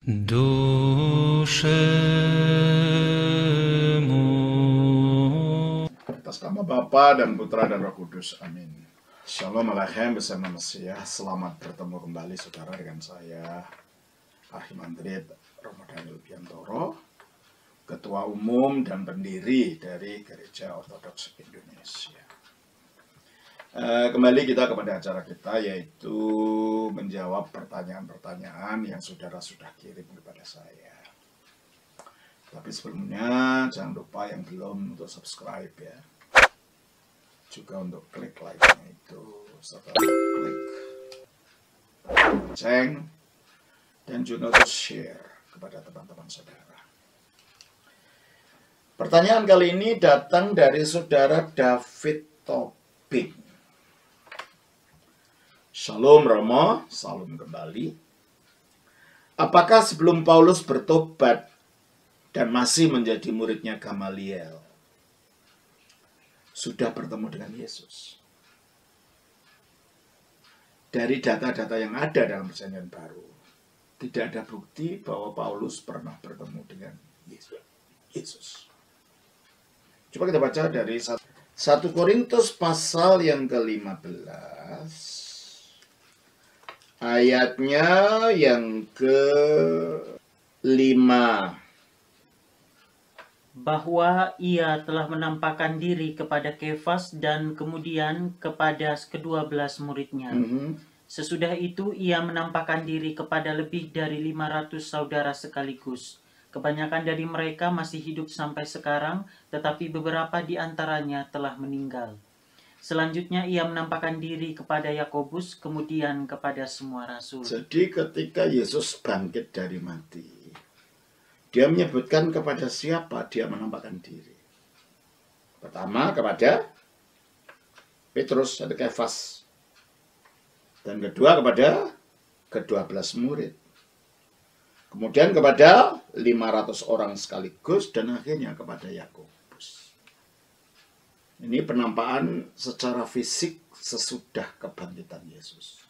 dushemu. Atas nama Bapa dan Putra dan Roh Kudus, amin. Shalom Aleichem bersama Mesiah. Selamat bertemu kembali saudara dengan saya Arhimandrit Romo Daniel Biantoro, Ketua Umum dan pendiri dari Gereja Ortodoks Indonesia. Kembali kita kepada acara kita, yaitu menjawab pertanyaan-pertanyaan yang saudara sudah kirim kepada saya. Tapi sebelumnya jangan lupa yang belum untuk subscribe ya, juga untuk klik like-nya itu, serta klik lonceng, dan juga untuk share kepada teman-teman saudara. Pertanyaan kali ini datang dari saudara David Tobing. Shalom Romo, salam kembali. Apakah sebelum Paulus bertobat dan masih menjadi muridnya Gamaliel, sudah bertemu dengan Yesus? Dari data-data yang ada dalam Perjanjian Baru, tidak ada bukti bahwa Paulus pernah bertemu dengan Yesus. Coba kita baca dari 1 Korintus pasal yang ke-15. Ayatnya yang ke-5. Bahwa ia telah menampakkan diri kepada Kefas dan kemudian kepada ke-12 muridnya. Sesudah itu ia menampakkan diri kepada lebih dari 500 saudara sekaligus. Kebanyakan dari mereka masih hidup sampai sekarang, tetapi beberapa di antaranya telah meninggal. Selanjutnya ia menampakkan diri kepada Yakobus, kemudian kepada semua rasul. Jadi ketika Yesus bangkit dari mati, dia menyebutkan kepada siapa dia menampakkan diri. Pertama kepada Petrus atau Kefas, dan kedua kepada ke-12 murid. Kemudian kepada 500 orang sekaligus, dan akhirnya kepada Yakobus. Ini penampakan secara fisik sesudah kebangkitan Yesus.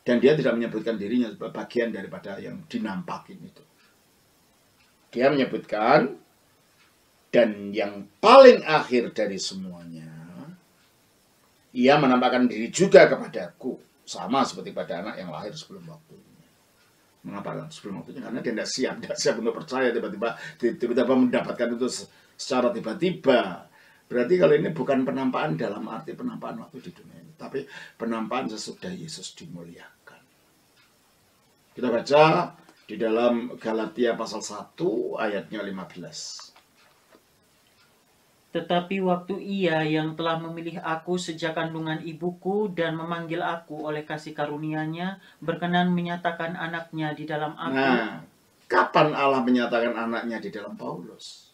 Dan dia tidak menyebutkan dirinya sebagai bagian daripada yang dinampakin itu. Dia menyebutkan, dan yang paling akhir dari semuanya, ia menampakkan diri juga kepadaku, sama seperti pada anak yang lahir sebelum waktunya. Mengapa sebelum waktunya? Karena dia tidak siap untuk percaya, tiba-tiba mendapatkan itu secara tiba-tiba. Berarti kalau ini bukan penampakan dalam arti penampakan waktu di dunia ini, tapi penampakan sesudah Yesus dimuliakan. Kita baca di dalam Galatia pasal 1 ayatnya 15. Tetapi waktu ia yang telah memilih aku sejak kandungan ibuku dan memanggil aku oleh kasih karunia-Nya, berkenan menyatakan anaknya di dalam aku. Nah, kapan Allah menyatakan anaknya di dalam Paulus?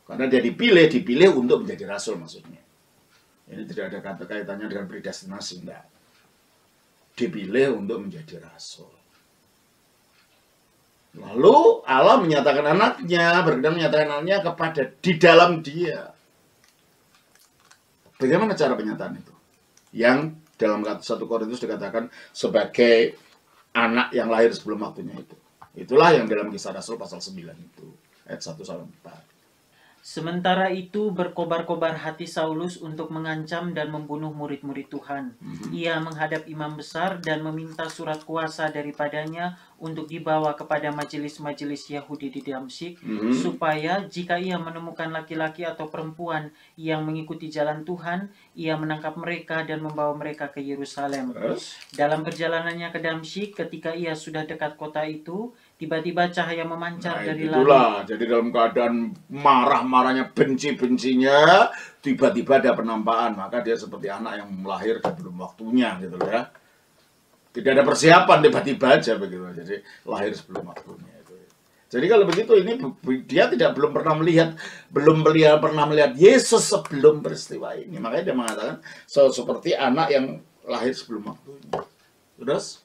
Karena dia dipilih untuk menjadi rasul maksudnya. Ini tidak ada kata kaitannya dengan predestinasi, enggak. Dipilih untuk menjadi rasul. Lalu Allah menyatakan anaknya, berkenan menyatakan anaknya kepada di dalam dia. Bagaimana cara penyataan itu? Yang dalam 1 Korintus dikatakan sebagai anak yang lahir sebelum waktunya itu. Itulah yang dalam Kisah Rasul pasal 9 itu, ayat 1-4. Sementara itu berkobar-kobar hati Saulus untuk mengancam dan membunuh murid-murid Tuhan. Ia menghadap imam besar dan meminta surat kuasa daripadanya untuk dibawa kepada majelis-majelis Yahudi di Damsyik, supaya jika ia menemukan laki-laki atau perempuan yang mengikuti jalan Tuhan, ia menangkap mereka dan membawa mereka ke Yerusalem. Dalam perjalanannya ke Damsyik, ketika ia sudah dekat kota itu, tiba-tiba cahaya memancar dari langit. Jadi dalam keadaan marah-marahnya, benci-bencinya, tiba-tiba ada penampakan. Maka dia seperti anak yang melahir sebelum waktunya, gitu ya. Tidak ada persiapan, tiba-tiba aja begitu. Jadi lahir sebelum waktunya. Jadi kalau begitu, ini dia belum pernah melihat Yesus sebelum peristiwa ini. Makanya dia mengatakan seperti anak yang lahir sebelum waktunya. Terus?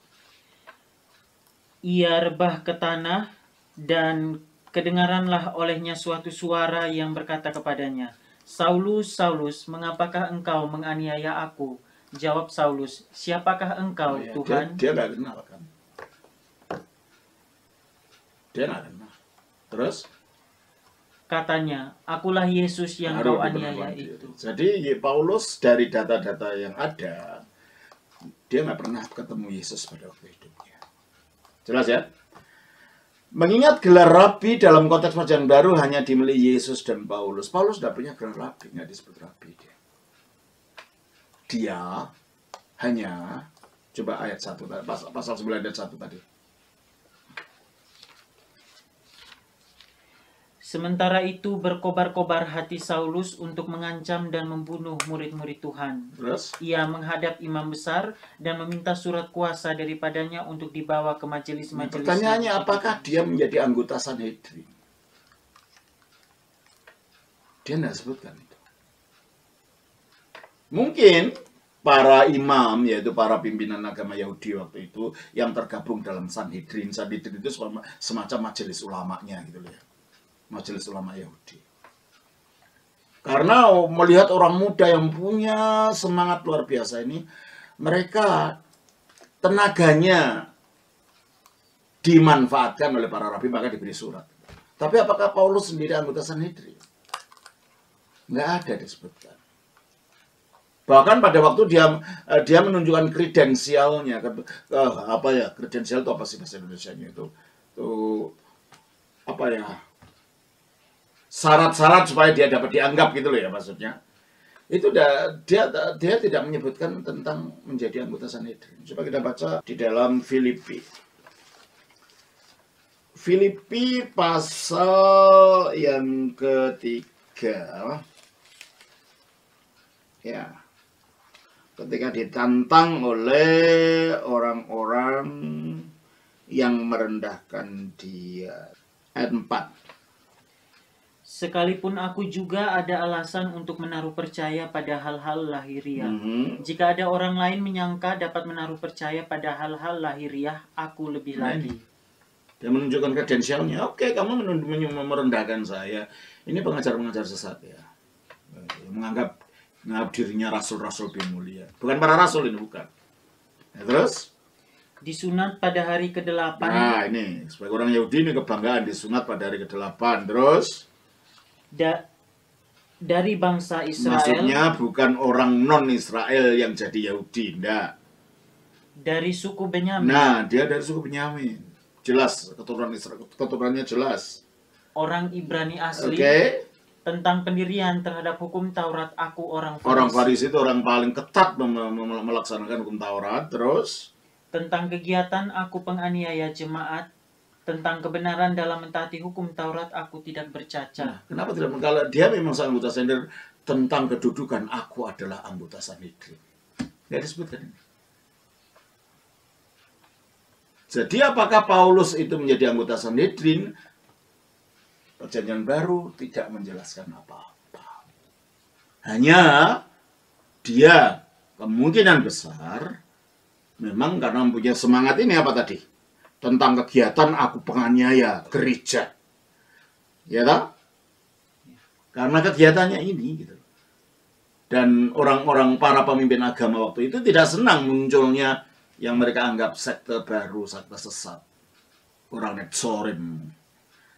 Ia rebah ke tanah, dan kedengaranlah olehnya suatu suara yang berkata kepadanya, Saulus, Saulus, mengapakah engkau menganiaya aku? Jawab Saulus, siapakah engkau, Tuhan? Dia nggak kenal kan. Dia nggak kenal. Terus? Katanya, akulah Yesus yang Baru kau di aniaya penemuan itu. Jadi Paulus dari data-data yang ada, dia nggak pernah ketemu Yesus pada waktu hidupnya. Jelas ya? Mengingat gelar rabi dalam konteks perjanjian baru hanya dimiliki Yesus dan Paulus. Paulus tidak punya gelar rabi, nggak disebut rabi dia. Dia hanya, coba ayat 1, pasal 9 ayat 1 tadi. Sementara itu berkobar-kobar hati Saulus untuk mengancam dan membunuh murid-murid Tuhan. Terus? Ia menghadap imam besar dan meminta surat kuasa daripadanya untuk dibawa ke majelis-majelis. Pertanyaannya, apakah dia menjadi anggota Sanhedrin? Dia tidak sebutkan itu. Mungkin para imam, yaitu para pimpinan agama Yahudi waktu itu, yang tergabung dalam Sanhedrin. Sanhedrin itu semacam majelis ulamanya gitu ya. Majelis ulama Yahudi. Karena melihat orang muda yang punya semangat luar biasa ini, mereka tenaganya dimanfaatkan oleh para rabi, maka diberi surat. Tapi apakah Paulus sendiri anggota Sanhedrin? Nggak ada disebutkan. Bahkan pada waktu dia menunjukkan kredensialnya, kredensial itu apa sih bahasa Indonesianya itu apa ya? Syarat-syarat supaya dia dapat dianggap gitu loh ya maksudnya. Itu dia tidak menyebutkan tentang menjadi anggota Sanhedrin. Coba kita baca di dalam Filipi. Filipi pasal yang ketiga. Ya. Ketika ditantang oleh orang-orang yang merendahkan dia. Ayat 4. Sekalipun aku juga ada alasan untuk menaruh percaya pada hal-hal lahiriah. Jika ada orang lain menyangka dapat menaruh percaya pada hal-hal lahiriah, aku lebih lagi. Dia menunjukkan kredensialnya. Oke, kamu merendahkan saya. Ini pengajar-pengajar sesat ya. Menganggap dirinya rasul-rasul lebih mulia. Bukan para rasul ini, bukan. Ya, terus? Disunat pada hari ke-8. Nah, ini. Sebagai orang Yahudi ini kebanggaan disunat pada hari ke-8. Terus? Dari bangsa Israel. Maksudnya bukan orang non-Israel yang jadi Yahudi, enggak. Dari suku Benyamin. Nah, dia dari suku Benyamin. Jelas, keturunannya jelas. Orang Ibrani asli. Tentang pendirian terhadap hukum Taurat, aku orang Farisi. Orang Farisi itu orang paling ketat melaksanakan hukum Taurat. Terus? Tentang kegiatan aku penganiaya jemaat. Tentang kebenaran dalam mentaati hukum Taurat, aku tidak bercacat. Nah, kenapa tidak? Kalau dia memang anggota Sanhedrin, tentang kedudukan aku adalah anggota Sanhedrin. Tidak disebutkan ini. Jadi apakah Paulus itu menjadi anggota Sanhedrin? Perjanjian baru tidak menjelaskan apa-apa. Hanya dia kemungkinan besar memang karena mempunyai semangat ini apa tadi? Tentang kegiatan aku penganiaya gereja. Ya tak? Karena kegiatannya ini gitu. Dan orang-orang para pemimpin agama waktu itu tidak senang munculnya yang mereka anggap sekte baru, sekte sesat. Orang Netzorim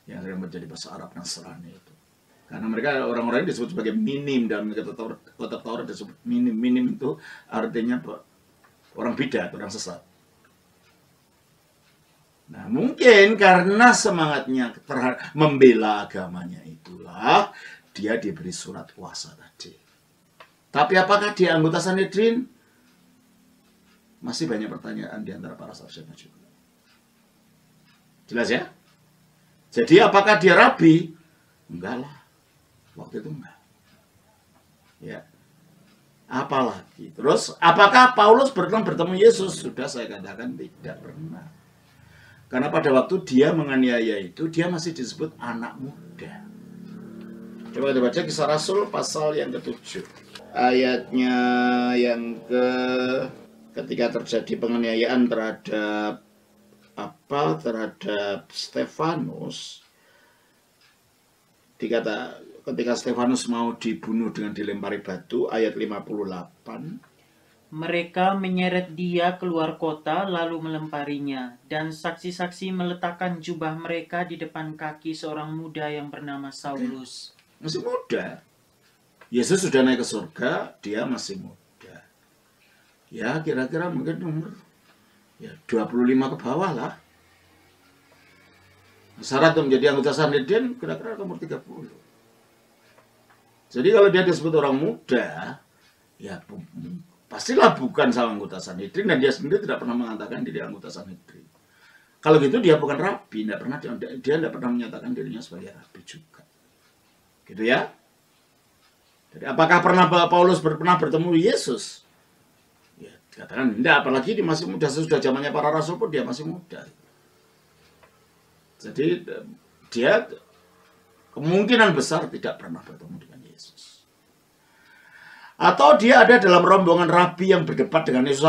yang sering menjadi bahasa Arab Nasrani itu. Karena mereka orang-orang ini disebut sebagai minim dalam kotak Taurat disebut minim. Minim itu artinya orang bidat, orang sesat. Nah, mungkin karena semangatnya membela agamanya itulah dia diberi surat kuasa tadi. Tapi apakah dia anggota Sanhedrin? Masih banyak pertanyaan di antara para sarjana juga. Jelas ya? Jadi apakah dia rabi? Enggak lah. Waktu itu enggak. Ya. Apalagi. Terus apakah Paulus pernah bertemu Yesus? Sudah saya katakan tidak pernah. Karena pada waktu dia menganiaya itu, dia masih disebut anak muda. Coba kita baca Kisah Rasul pasal yang ke-7. Ayatnya yang ketika terjadi penganiayaan terhadap Stefanus, ketika Stefanus mau dibunuh dengan dilempari batu, ayat 58. Mereka menyeret dia keluar kota lalu melemparinya, dan saksi-saksi meletakkan jubah mereka di depan kaki seorang muda yang bernama Saulus. Masih muda. Yesus sudah naik ke surga, dia masih muda. Ya kira-kira mungkin umur 25 ke bawah lah. Syarat untuk menjadi anggota Sanhedrin kira-kira umur 30. Jadi kalau dia disebut orang muda, ya pastilah bukan sama anggota Sanhedrin, dan dia sendiri tidak pernah mengatakan diri anggota Sanhedrin. Kalau gitu dia bukan rabi, dia tidak pernah menyatakan dirinya sebagai rabi juga. Gitu ya. Jadi apakah Paulus pernah bertemu Yesus? Ya, dikatakan tidak, apalagi dia masih muda, sesudah zamannya para rasul pun dia masih muda. Jadi dia kemungkinan besar tidak pernah bertemu dengan Yesus. Atau dia ada dalam rombongan rabi yang berdebat dengan Yesus,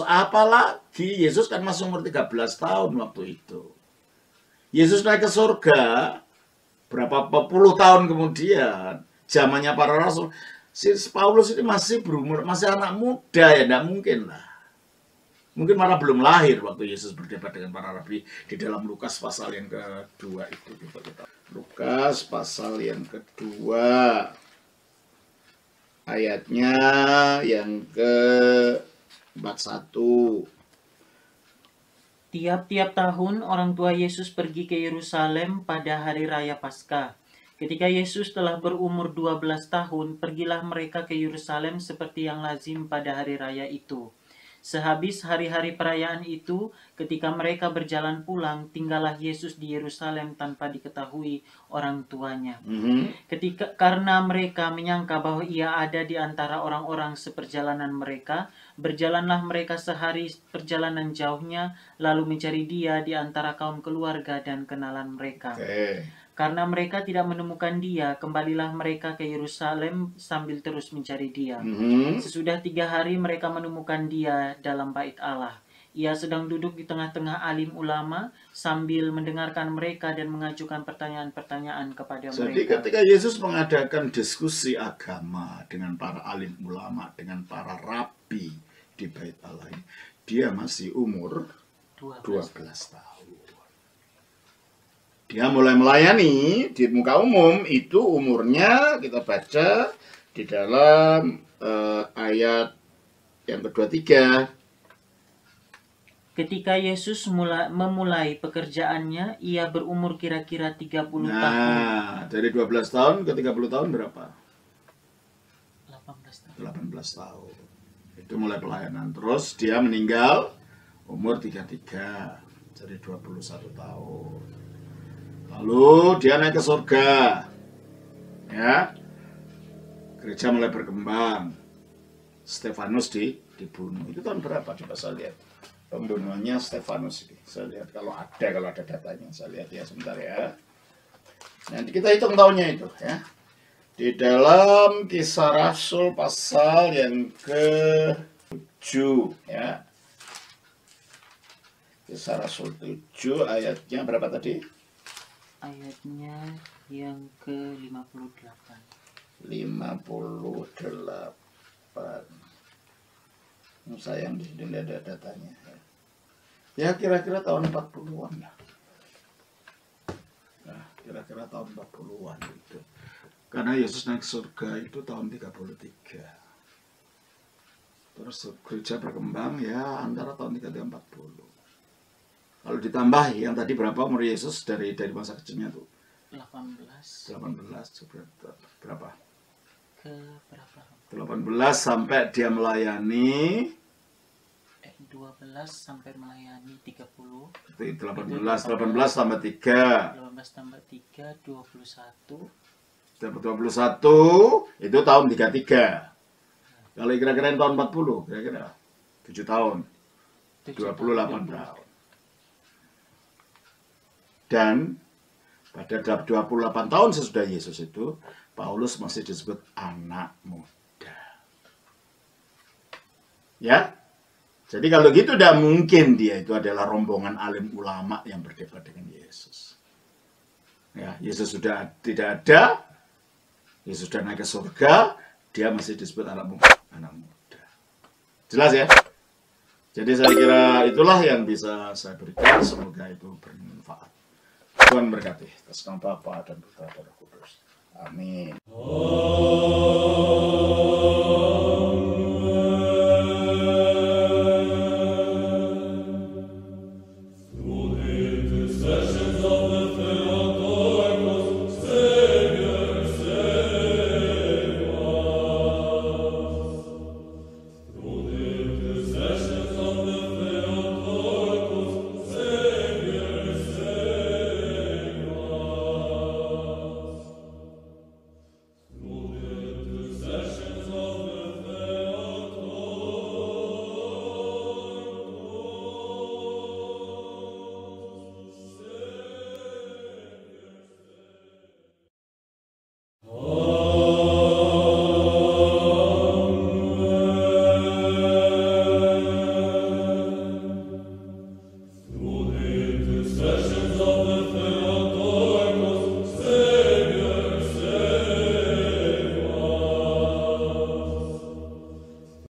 apalagi Yesus kan masih umur 13 tahun waktu itu. Yesus naik ke surga berapa puluh tahun kemudian, zamannya para rasul. Si Paulus ini masih berumur, masih anak muda, ya tidak mungkin lah. Mungkin malah belum lahir waktu Yesus berdebat dengan para rabi di dalam Lukas pasal yang kedua itu. Lukas pasal yang kedua, ayatnya yang ke-41. Tiap-tiap tahun orang tua Yesus pergi ke Yerusalem pada hari raya Paskah. Ketika Yesus telah berumur 12 tahun, pergilah mereka ke Yerusalem seperti yang lazim pada hari raya itu. Sehabis hari-hari perayaan itu, ketika mereka berjalan pulang, tinggallah Yesus di Yerusalem tanpa diketahui orang tuanya. Karena mereka menyangka bahwa ia ada di antara orang-orang seperjalanan mereka, berjalanlah mereka sehari perjalanan jauhnya, lalu mencari dia di antara kaum keluarga dan kenalan mereka. Karena mereka tidak menemukan dia, kembalilah mereka ke Yerusalem sambil terus mencari dia. Sesudah 3 hari mereka menemukan dia dalam bait Allah. Ia sedang duduk di tengah-tengah alim ulama sambil mendengarkan mereka dan mengajukan pertanyaan-pertanyaan kepada mereka. Jadi ketika Yesus mengadakan diskusi agama dengan para alim ulama, dengan para rabi di bait Allah, dia masih umur 12 tahun. Dia mulai melayani di muka umum itu umurnya, kita baca di dalam ayat yang ke-23. Ketika Yesus memulai pekerjaannya, ia berumur kira-kira 30 tahun. Nah, dari 12 tahun ke 30 tahun berapa? 18 tahun. 18 tahun. Itu mulai pelayanan. Terus dia meninggal umur 33, jadi 21 tahun. Lalu dia naik ke surga, ya. Gereja mulai berkembang. Stefanus dibunuh. Itu tahun berapa? Coba saya lihat. Pembunuhannya Stefanus ini. Saya lihat kalau ada datanya. Saya lihat ya sebentar ya. Nanti kita hitung tahunnya itu, ya. Di dalam Kisah Rasul pasal yang ke-7, ya. Kisah Rasul 7 ayatnya berapa tadi? Ayatnya yang ke-58. 58. Sayang di sini ada datanya. Ya kira-kira tahun 40-an lah. Nah, kira-kira tahun 40-an itu. Karena Yesus naik surga itu tahun 33. Terus gereja berkembang ya antara tahun 33-40. Kalau ditambah yang tadi berapa umur Yesus dari masa kecilnya tuh? 18 berapa? Ke berapa? 18 sampai dia melayani 12 sampai melayani 30. Itu 18 tambah 3. 18 tambah 3 21. Dapat 21 itu tahun 33. Kalau kira-kira tahun 40, kira-kira 7 tahun. 28 tahun. Dan pada 28 tahun sesudah Yesus itu, Paulus masih disebut anak muda. Ya, jadi kalau gitu tidak mungkin dia itu adalah rombongan alim ulama yang berdebat dengan Yesus. Ya, Yesus sudah tidak ada, Yesus sudah naik ke surga, dia masih disebut anak muda. Jelas ya? Jadi saya kira itulah yang bisa saya berikan. Semoga itu bermanfaat. Tuhan berkati. Atas nama Bapa dan Putra dan Roh Kudus. Amin.